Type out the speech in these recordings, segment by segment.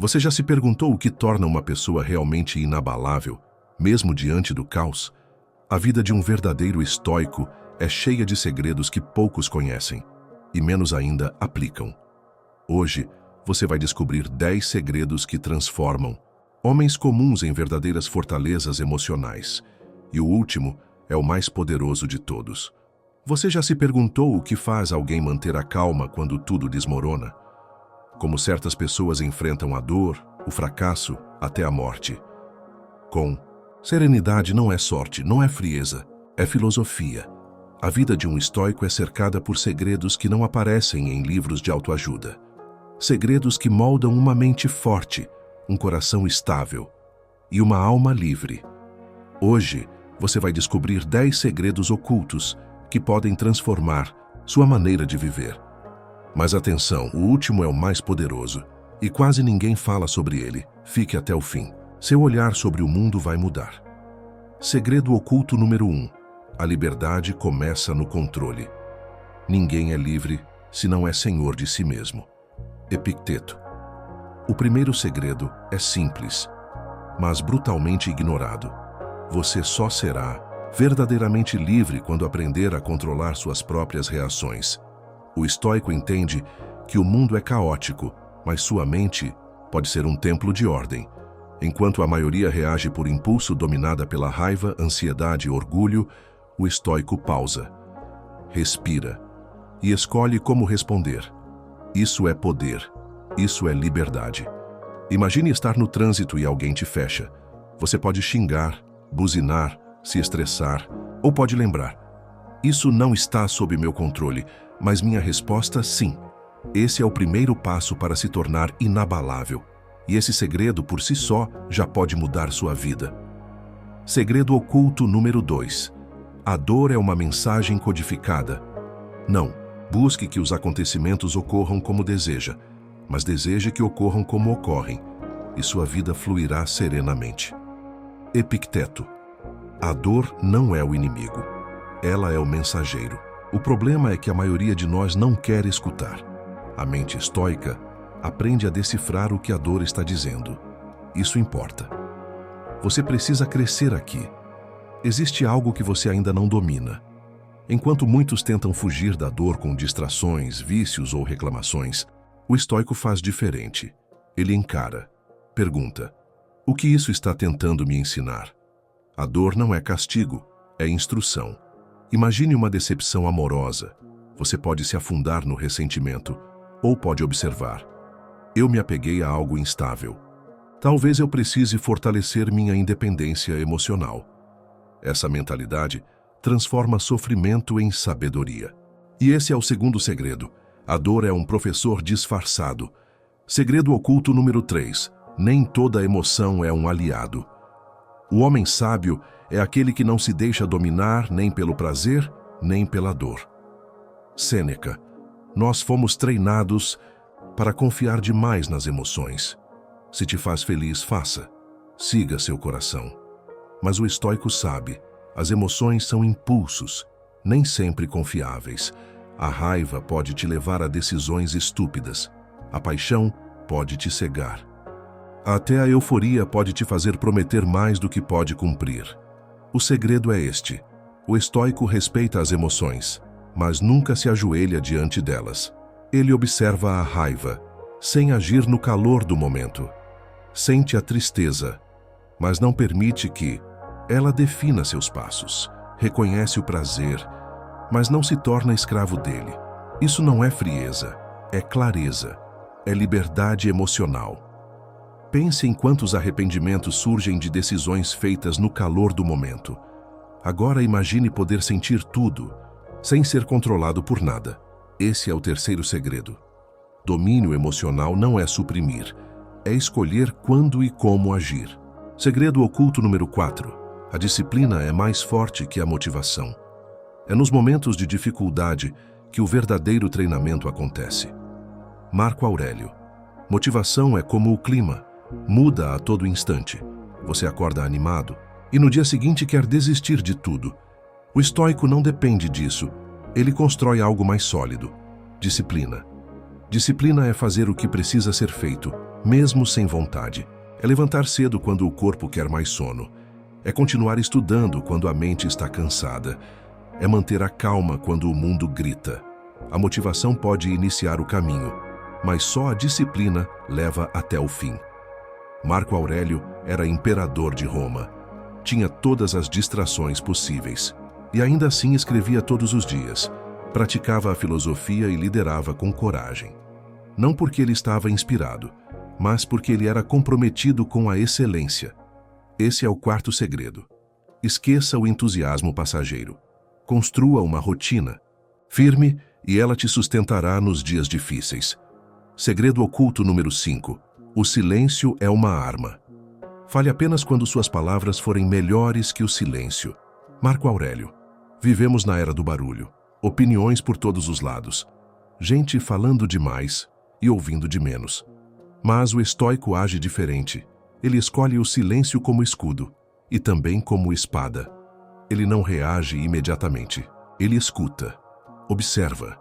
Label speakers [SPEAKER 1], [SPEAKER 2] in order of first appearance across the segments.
[SPEAKER 1] Você já se perguntou o que torna uma pessoa realmente inabalável, mesmo diante do caos? A vida de um verdadeiro estoico é cheia de segredos que poucos conhecem e menos ainda aplicam. Hoje, você vai descobrir 10 segredos que transformam homens comuns em verdadeiras fortalezas emocionais. E o último é o mais poderoso de todos. Você já se perguntou o que faz alguém manter a calma quando tudo desmorona? Como certas pessoas enfrentam a dor, o fracasso, até a morte. Com serenidade não é sorte, não é frieza, é filosofia. A vida de um estoico é cercada por segredos que não aparecem em livros de autoajuda. Segredos que moldam uma mente forte, um coração estável e uma alma livre. Hoje, você vai descobrir 10 segredos ocultos que podem transformar sua maneira de viver. Mas atenção, o último é o mais poderoso e quase ninguém fala sobre ele. Fique até o fim. Seu olhar sobre o mundo vai mudar. Segredo oculto número 1. A liberdade começa no controle. Ninguém é livre se não é senhor de si mesmo. Epicteto. O primeiro segredo é simples, mas brutalmente ignorado. Você só será verdadeiramente livre quando aprender a controlar suas próprias reações. O estoico entende que o mundo é caótico, mas sua mente pode ser um templo de ordem. Enquanto a maioria reage por impulso dominada pela raiva, ansiedade e orgulho, o estoico pausa, respira e escolhe como responder. Isso é poder. Isso é liberdade. Imagine estar no trânsito e alguém te fecha. Você pode xingar, buzinar, se estressar, ou pode lembrar: isso não está sob meu controle, mas minha resposta, sim. Esse é o primeiro passo para se tornar inabalável. E esse segredo, por si só, já pode mudar sua vida. Segredo oculto número 2. A dor é uma mensagem codificada. Não busque que os acontecimentos ocorram como deseja, mas deseje que ocorram como ocorrem, e sua vida fluirá serenamente. Epicteto. A dor não é o inimigo. Ela é o mensageiro. O problema é que a maioria de nós não quer escutar. A mente estoica aprende a decifrar o que a dor está dizendo. Isso importa. Você precisa crescer aqui. Existe algo que você ainda não domina. Enquanto muitos tentam fugir da dor com distrações, vícios ou reclamações, o estoico faz diferente. Ele encara, pergunta: o que isso está tentando me ensinar? A dor não é castigo, é instrução. Imagine uma decepção amorosa. Você pode se afundar no ressentimento, ou pode observar: eu me apeguei a algo instável. Talvez eu precise fortalecer minha independência emocional. Essa mentalidade transforma sofrimento em sabedoria. E esse é o segundo segredo. A dor é um professor disfarçado. Segredo oculto número 3. Nem toda emoção é um aliado. O homem sábio é aquele que não se deixa dominar nem pelo prazer, nem pela dor. Sêneca. Nós fomos treinados para confiar demais nas emoções. Se te faz feliz, faça. Siga seu coração. Mas o estoico sabe, as emoções são impulsos, nem sempre confiáveis. A raiva pode te levar a decisões estúpidas. A paixão pode te cegar. Até a euforia pode te fazer prometer mais do que pode cumprir. O segredo é este: o estoico respeita as emoções, mas nunca se ajoelha diante delas. Ele observa a raiva, sem agir no calor do momento. Sente a tristeza, mas não permite que ela defina seus passos. Reconhece o prazer, mas não se torna escravo dele. Isso não é frieza, é clareza, é liberdade emocional. Pense em quantos arrependimentos surgem de decisões feitas no calor do momento. Agora imagine poder sentir tudo, sem ser controlado por nada. Esse é o terceiro segredo. Domínio emocional não é suprimir, é escolher quando e como agir. Segredo oculto número 4. A disciplina é mais forte que a motivação. É nos momentos de dificuldade que o verdadeiro treinamento acontece. Marco Aurélio. Motivação é como o clima, muda a todo instante. Você acorda animado e no dia seguinte quer desistir de tudo. O estoico não depende disso. Ele constrói algo mais sólido. Disciplina. Disciplina é fazer o que precisa ser feito, mesmo sem vontade. É levantar cedo quando o corpo quer mais sono. É continuar estudando quando a mente está cansada. É manter a calma quando o mundo grita. A motivação pode iniciar o caminho, mas só a disciplina leva até o fim. Marco Aurélio era imperador de Roma. Tinha todas as distrações possíveis. E ainda assim escrevia todos os dias. Praticava a filosofia e liderava com coragem. Não porque ele estava inspirado, mas porque ele era comprometido com a excelência. Esse é o quarto segredo. Esqueça o entusiasmo passageiro. Construa uma rotina firme e ela te sustentará nos dias difíceis. Segredo oculto número 5. O silêncio é uma arma. Fale apenas quando suas palavras forem melhores que o silêncio. Marco Aurélio. Vivemos na era do barulho. Opiniões por todos os lados. Gente falando demais e ouvindo de menos. Mas o estoico age diferente. Ele escolhe o silêncio como escudo e também como espada. Ele não reage imediatamente. Ele escuta, observa,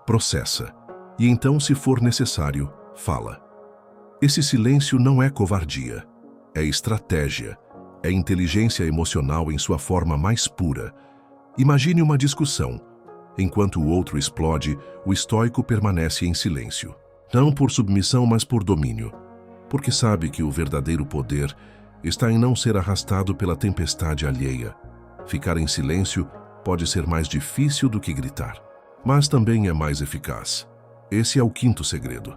[SPEAKER 1] processa e então, se for necessário, fala. Esse silêncio não é covardia, é estratégia, é inteligência emocional em sua forma mais pura. Imagine uma discussão. Enquanto o outro explode, o estoico permanece em silêncio. Não por submissão, mas por domínio. Porque sabe que o verdadeiro poder está em não ser arrastado pela tempestade alheia. Ficar em silêncio pode ser mais difícil do que gritar, mas também é mais eficaz. Esse é o quinto segredo.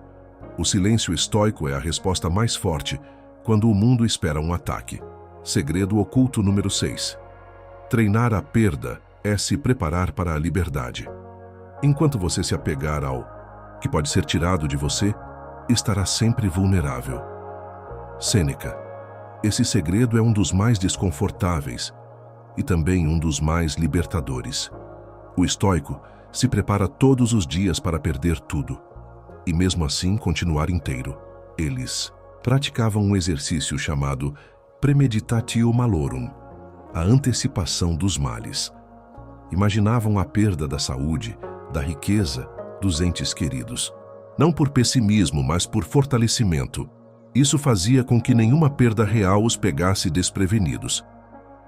[SPEAKER 1] O silêncio estoico é a resposta mais forte quando o mundo espera um ataque. Segredo oculto número 6. Treinar a perda é se preparar para a liberdade. Enquanto você se apegar ao que pode ser tirado de você, estará sempre vulnerável. Sêneca. Esse segredo é um dos mais desconfortáveis e também um dos mais libertadores. O estoico se prepara todos os dias para perder tudo e mesmo assim continuar inteiro. Eles praticavam um exercício chamado premeditatio malorum, a antecipação dos males. Imaginavam a perda da saúde, da riqueza, dos entes queridos. Não por pessimismo, mas por fortalecimento. Isso fazia com que nenhuma perda real os pegasse desprevenidos.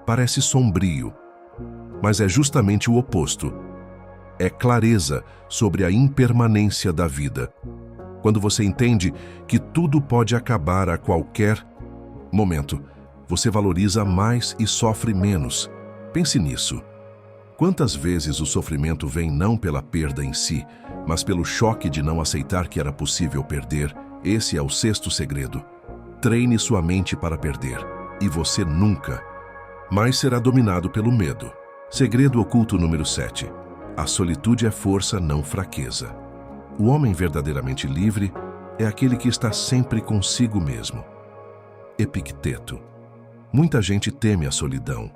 [SPEAKER 1] Parece sombrio, mas é justamente o oposto. É clareza sobre a impermanência da vida. Quando você entende que tudo pode acabar a qualquer momento, você valoriza mais e sofre menos. Pense nisso. Quantas vezes o sofrimento vem não pela perda em si, mas pelo choque de não aceitar que era possível perder? Esse é o sexto segredo. Treine sua mente para perder, e você nunca mais será dominado pelo medo. Segredo oculto número 7. A solitude é força, não fraqueza. O homem verdadeiramente livre é aquele que está sempre consigo mesmo. Epicteto. Muita gente teme a solidão,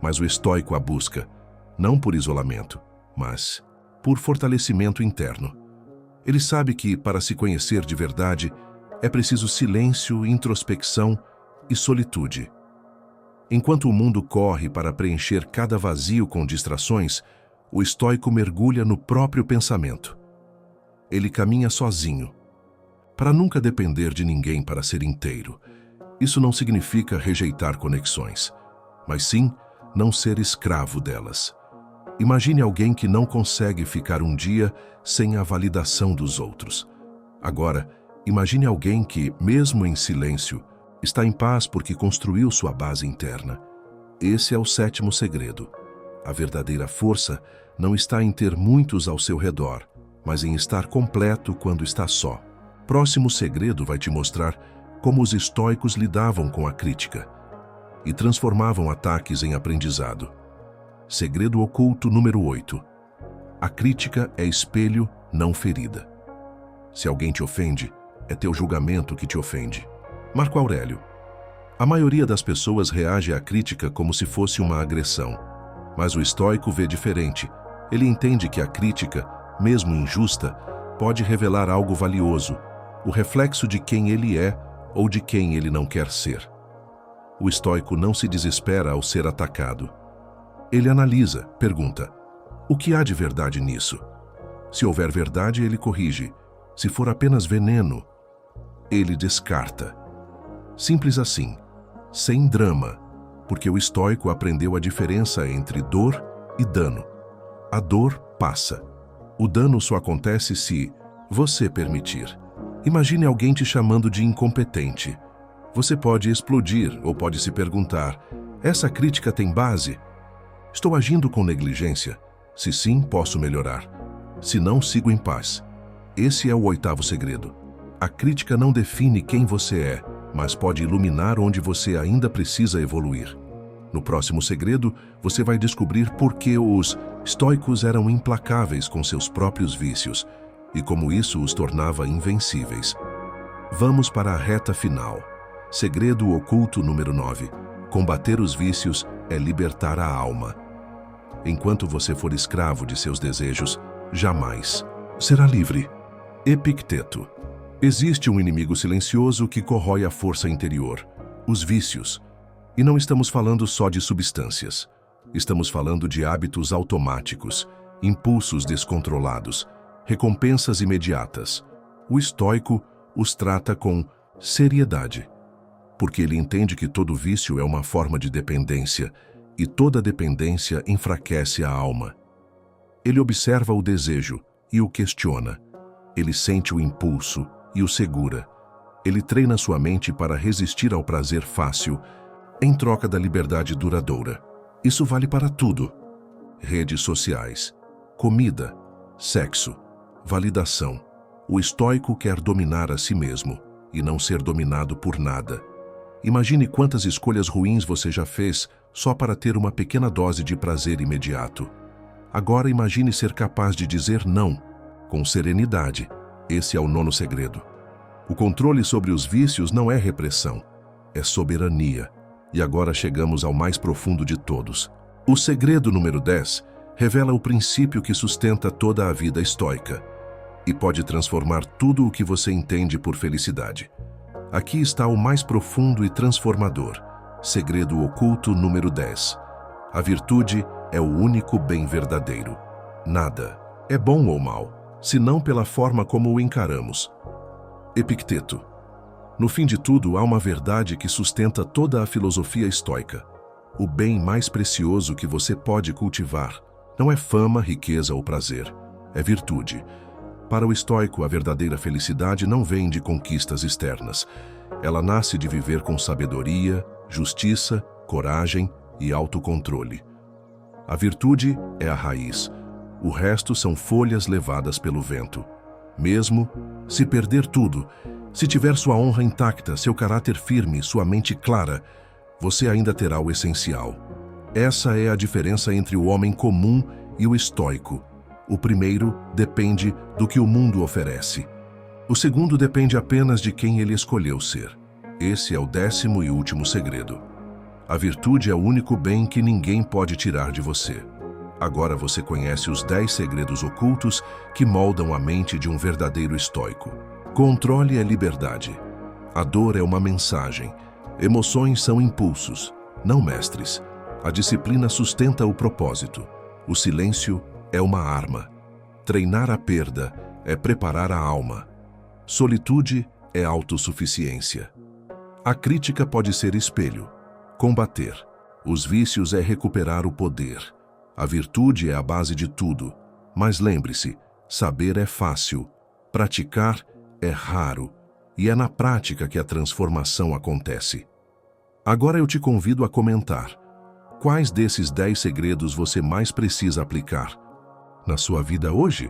[SPEAKER 1] mas o estoico a busca, não por isolamento, mas por fortalecimento interno. Ele sabe que, para se conhecer de verdade, é preciso silêncio, introspecção e solitude. Enquanto o mundo corre para preencher cada vazio com distrações, o estoico mergulha no próprio pensamento. Ele caminha sozinho, para nunca depender de ninguém para ser inteiro. Isso não significa rejeitar conexões, mas sim não ser escravo delas. Imagine alguém que não consegue ficar um dia sem a validação dos outros. Agora, imagine alguém que, mesmo em silêncio, está em paz porque construiu sua base interna. Esse é o sétimo segredo. A verdadeira força não está em ter muitos ao seu redor, mas em estar completo quando está só. Próximo segredo vai te mostrar como os estoicos lidavam com a crítica e transformavam ataques em aprendizado. Segredo oculto número 8. A crítica é espelho, não ferida. Se alguém te ofende, é teu julgamento que te ofende. Marco Aurélio. A maioria das pessoas reage à crítica como se fosse uma agressão, mas o estoico vê diferente. Ele entende que a crítica, mesmo injusta, pode revelar algo valioso, o reflexo de quem ele é ou de quem ele não quer ser. O estoico não se desespera ao ser atacado. Ele analisa, pergunta: o que há de verdade nisso? Se houver verdade, ele corrige. Se for apenas veneno, ele descarta. Simples assim, sem drama, porque o estoico aprendeu a diferença entre dor e dano. A dor passa. O dano só acontece se você permitir. Imagine alguém te chamando de incompetente. Você pode explodir ou pode se perguntar: essa crítica tem base? Estou agindo com negligência? Se sim, posso melhorar. Se não, sigo em paz. Esse é o 8º segredo. A crítica não define quem você é, mas pode iluminar onde você ainda precisa evoluir. No próximo segredo, você vai descobrir por que os estoicos eram implacáveis com seus próprios vícios e como isso os tornava invencíveis. Vamos para a reta final. Segredo oculto número 9. Combater os vícios é libertar a alma. Enquanto você for escravo de seus desejos, jamais será livre. Epicteto. Existe um inimigo silencioso que corrói a força interior, os vícios. E não estamos falando só de substâncias. Estamos falando de hábitos automáticos, impulsos descontrolados, recompensas imediatas. O estoico os trata com seriedade, porque ele entende que todo vício é uma forma de dependência e toda dependência enfraquece a alma. Ele observa o desejo e o questiona. Ele sente o impulso e o segura. Ele treina sua mente para resistir ao prazer fácil em troca da liberdade duradoura. Isso vale para tudo: redes sociais, comida, sexo, validação. O estoico quer dominar a si mesmo e não ser dominado por nada. Imagine quantas escolhas ruins você já fez só para ter uma pequena dose de prazer imediato. Agora imagine ser capaz de dizer não, com serenidade. Esse é o 9º segredo. O controle sobre os vícios não é repressão, é soberania. E agora chegamos ao mais profundo de todos. O segredo número 10 revela o princípio que sustenta toda a vida estoica e pode transformar tudo o que você entende por felicidade. Aqui está o mais profundo e transformador. Segredo oculto número 10. A virtude é o único bem verdadeiro. Nada é bom ou mal, senão pela forma como o encaramos. Epicteto. No fim de tudo, há uma verdade que sustenta toda a filosofia estoica. O bem mais precioso que você pode cultivar não é fama, riqueza ou prazer, é virtude. Para o estoico, a verdadeira felicidade não vem de conquistas externas. Ela nasce de viver com sabedoria, justiça, coragem e autocontrole. A virtude é a raiz. O resto são folhas levadas pelo vento. Mesmo se perder tudo, se tiver sua honra intacta, seu caráter firme, sua mente clara, você ainda terá o essencial. Essa é a diferença entre o homem comum e o estoico. O primeiro depende do que o mundo oferece. O segundo depende apenas de quem ele escolheu ser. Esse é o 10º e último segredo. A virtude é o único bem que ninguém pode tirar de você. Agora você conhece os 10 segredos ocultos que moldam a mente de um verdadeiro estoico. Controle é liberdade. A dor é uma mensagem. Emoções são impulsos, não mestres. A disciplina sustenta o propósito. O silêncio é uma arma. Treinar a perda é preparar a alma. Solitude é autossuficiência. A crítica pode ser espelho. Combater os vícios é recuperar o poder. A virtude é a base de tudo. Mas lembre-se, saber é fácil. Praticar é raro, e é na prática que a transformação acontece. Agora eu te convido a comentar. Quais desses 10 segredos você mais precisa aplicar na sua vida hoje?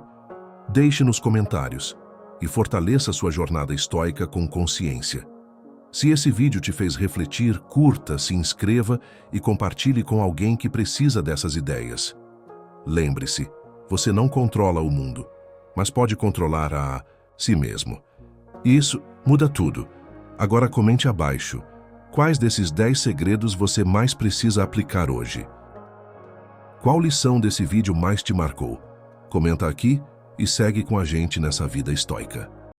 [SPEAKER 1] Deixe nos comentários e fortaleça sua jornada estoica com consciência. Se esse vídeo te fez refletir, curta, se inscreva e compartilhe com alguém que precisa dessas ideias. Lembre-se, você não controla o mundo, mas pode controlar a si mesmo. E isso muda tudo. Agora comente abaixo. Quais desses 10 segredos você mais precisa aplicar hoje? Qual lição desse vídeo mais te marcou? Comenta aqui e segue com a gente nessa vida estoica.